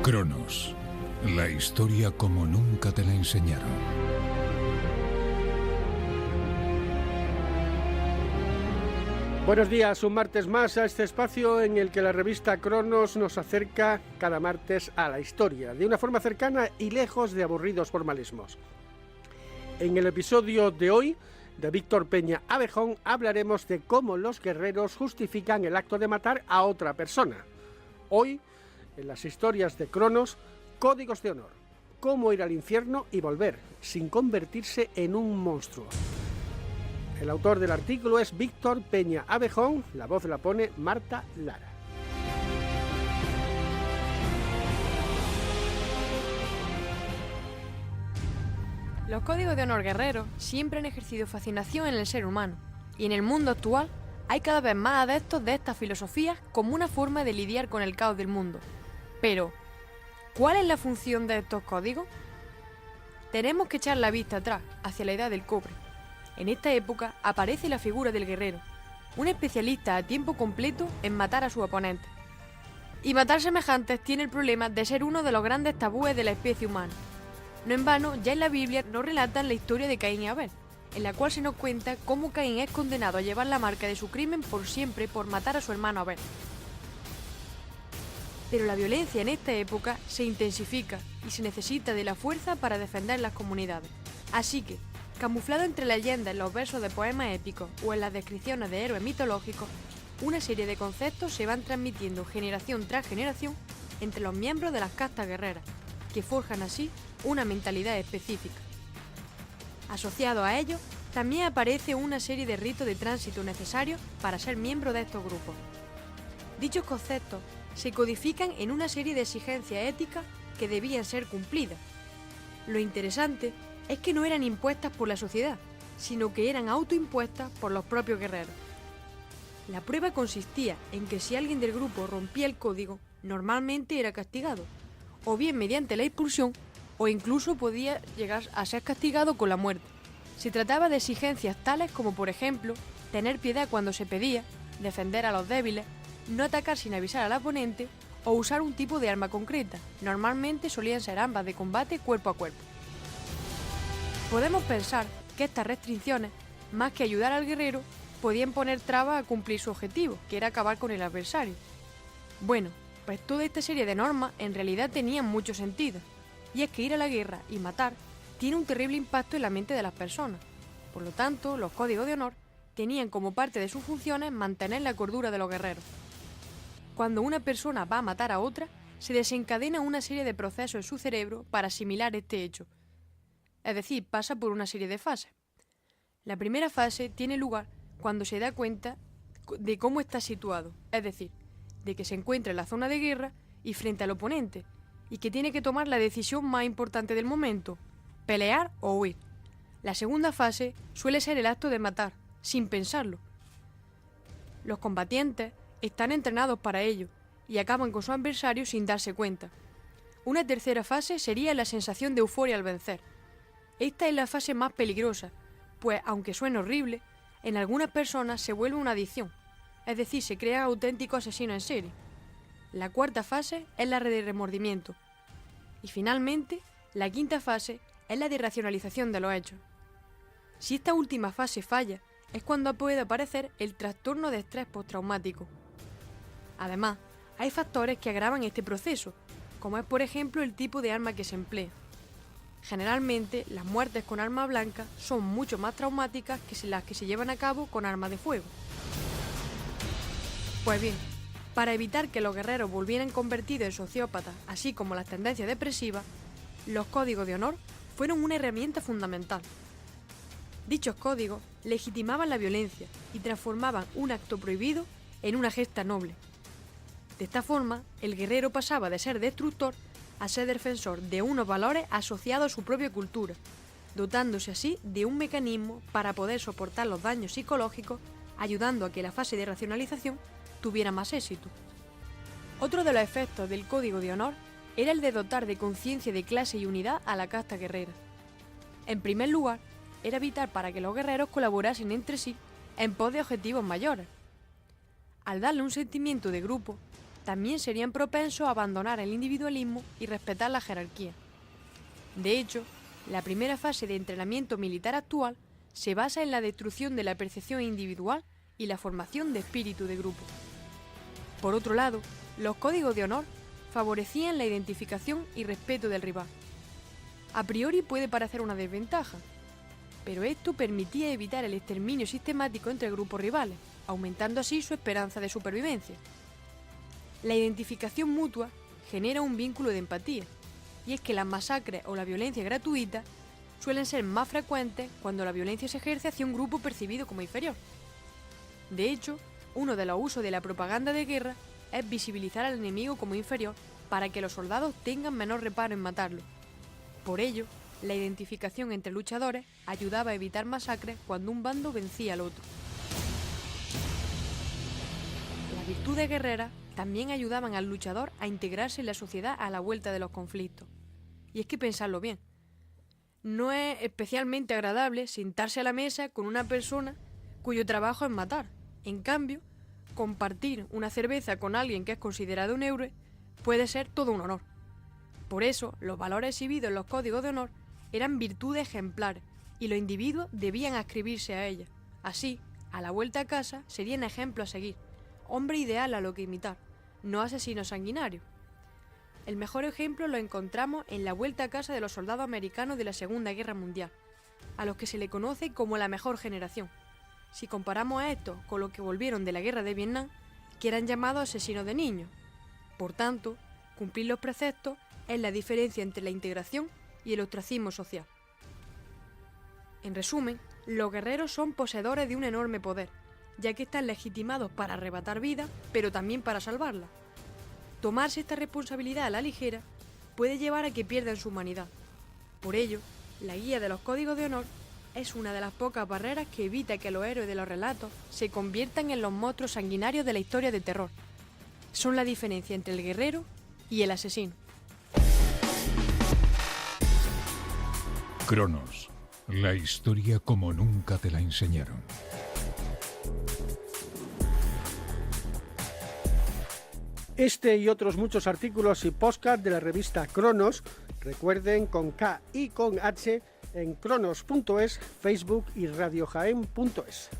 Cronos, la historia como nunca te la enseñaron. Buenos días, un martes más a este espacio en el que la revista Cronos nos acerca cada martes a la historia, de una forma cercana y lejos de aburridos formalismos. En el episodio de hoy, de Víctor Peña Abejón, hablaremos de cómo los guerreros justifican el acto de matar a otra persona. Hoy, en las historias de Cronos, códigos de honor, cómo ir al infierno y volver, sin convertirse en un monstruo. El autor del artículo es Víctor Peña Abejón, la voz la pone Marta Lara. Los códigos de honor guerreros siempre han ejercido fascinación en el ser humano, y en el mundo actual hay cada vez más adeptos de estas filosofías como una forma de lidiar con el caos del mundo. Pero, ¿cuál es la función de estos códigos? Tenemos que echar la vista atrás, hacia la edad del cobre. En esta época aparece la figura del guerrero, un especialista a tiempo completo en matar a su oponente. Y matar semejantes tiene el problema de ser uno de los grandes tabúes de la especie humana. No en vano, ya en la Biblia nos relatan la historia de Caín y Abel, en la cual se nos cuenta cómo Caín es condenado a llevar la marca de su crimen por siempre por matar a su hermano Abel. Pero la violencia en esta época se intensifica y se necesita de la fuerza para defender las comunidades. Así que, camuflado entre leyendas en los versos de poemas épicos o en las descripciones de héroes mitológicos, una serie de conceptos se van transmitiendo generación tras generación entre los miembros de las castas guerreras, que forjan así una mentalidad específica. Asociado a ello, también aparece una serie de ritos de tránsito necesarios para ser miembro de estos grupos. Dichos conceptos se codifican en una serie de exigencias éticas que debían ser cumplidas. Lo interesante es que no eran impuestas por la sociedad, sino que eran autoimpuestas por los propios guerreros. La prueba consistía en que si alguien del grupo rompía el código, normalmente era castigado, o bien mediante la expulsión, o incluso podía llegar a ser castigado con la muerte. Se trataba de exigencias tales como, por ejemplo, tener piedad cuando se pedía, defender a los débiles, no atacar sin avisar al oponente o usar un tipo de arma concreta. Normalmente solían ser armas de combate cuerpo a cuerpo. Podemos pensar que estas restricciones, más que ayudar al guerrero, podían poner trabas a cumplir su objetivo, que era acabar con el adversario. Bueno, pues toda esta serie de normas en realidad tenían mucho sentido, y es que ir a la guerra y matar tiene un terrible impacto en la mente de las personas. Por lo tanto, los códigos de honor tenían como parte de sus funciones mantener la cordura de los guerreros. Cuando una persona va a matar a otra, se desencadena una serie de procesos en su cerebro para asimilar este hecho. Es decir, pasa por una serie de fases. La primera fase tiene lugar cuando se da cuenta de cómo está situado, es decir, de que se encuentra en la zona de guerra y frente al oponente, y que tiene que tomar la decisión más importante del momento, pelear o huir. La segunda fase suele ser el acto de matar, sin pensarlo. Los combatientes están entrenados para ello y acaban con su adversario sin darse cuenta. Una tercera fase sería la sensación de euforia al vencer. Esta es la fase más peligrosa, pues aunque suene horrible, en algunas personas se vuelve una adicción, es decir, se crean auténticos asesinos en serie. La cuarta fase es la de remordimiento. Y finalmente, la quinta fase es la de racionalización de los hechos. Si esta última fase falla, es cuando puede aparecer el trastorno de estrés postraumático. Además, hay factores que agravan este proceso, como es por ejemplo el tipo de arma que se emplea. Generalmente, las muertes con arma blanca son mucho más traumáticas que las que se llevan a cabo con armas de fuego. Pues bien, para evitar que los guerreros volvieran convertidos en sociópatas, así como las tendencias depresivas, los códigos de honor fueron una herramienta fundamental. Dichos códigos legitimaban la violencia y transformaban un acto prohibido en una gesta noble. De esta forma, el guerrero pasaba de ser destructor a ser defensor de unos valores asociados a su propia cultura, dotándose así de un mecanismo para poder soportar los daños psicológicos, ayudando a que la fase de racionalización tuviera más éxito. Otro de los efectos del código de honor era el de dotar de conciencia de clase y unidad a la casta guerrera. En primer lugar, era vital para que los guerreros colaborasen entre sí en pos de objetivos mayores. Al darle un sentimiento de grupo, también serían propensos a abandonar el individualismo y respetar la jerarquía. De hecho, la primera fase de entrenamiento militar actual se basa en la destrucción de la percepción individual y la formación de espíritu de grupo. Por otro lado, los códigos de honor favorecían la identificación y respeto del rival. A priori puede parecer una desventaja, pero esto permitía evitar el exterminio sistemático entre grupos rivales, aumentando así su esperanza de supervivencia. La identificación mutua genera un vínculo de empatía, y es que las masacres o la violencia gratuita suelen ser más frecuentes cuando la violencia se ejerce hacia un grupo percibido como inferior. De hecho, uno de los usos de la propaganda de guerra es visibilizar al enemigo como inferior para que los soldados tengan menor reparo en matarlo. Por ello, la identificación entre luchadores ayudaba a evitar masacres cuando un bando vencía al otro. Las virtudes guerreras también ayudaban al luchador a integrarse en la sociedad a la vuelta de los conflictos. Y es que pensadlo bien, no es especialmente agradable sentarse a la mesa con una persona cuyo trabajo es matar. En cambio, compartir una cerveza con alguien que es considerado un héroe puede ser todo un honor. Por eso, los valores exhibidos en los códigos de honor eran virtudes ejemplares y los individuos debían adscribirse a ellas. Así, a la vuelta a casa serían ejemplo a seguir, hombre ideal a lo que imitar, no asesino sanguinario. El mejor ejemplo lo encontramos en la vuelta a casa de los soldados americanos de la Segunda Guerra Mundial, a los que se le conoce como la mejor generación. Si comparamos a estos con los que volvieron de la guerra de Vietnam, que eran llamados asesinos de niños. Por tanto, cumplir los preceptos es la diferencia entre la integración y el ostracismo social. En resumen, los guerreros son poseedores de un enorme poder, ya que están legitimados para arrebatar vida, pero también para salvarla. Tomarse esta responsabilidad a la ligera puede llevar a que pierdan su humanidad. Por ello, la guía de los códigos de honor es una de las pocas barreras que evita que los héroes de los relatos se conviertan en los monstruos sanguinarios de la historia de terror. Son la diferencia entre el guerrero y el asesino. Cronos, la historia como nunca te la enseñaron. Este y otros muchos artículos y podcast de la revista Cronos, recuerden, con K y con H, en cronos.es, Facebook y radiojaen.es.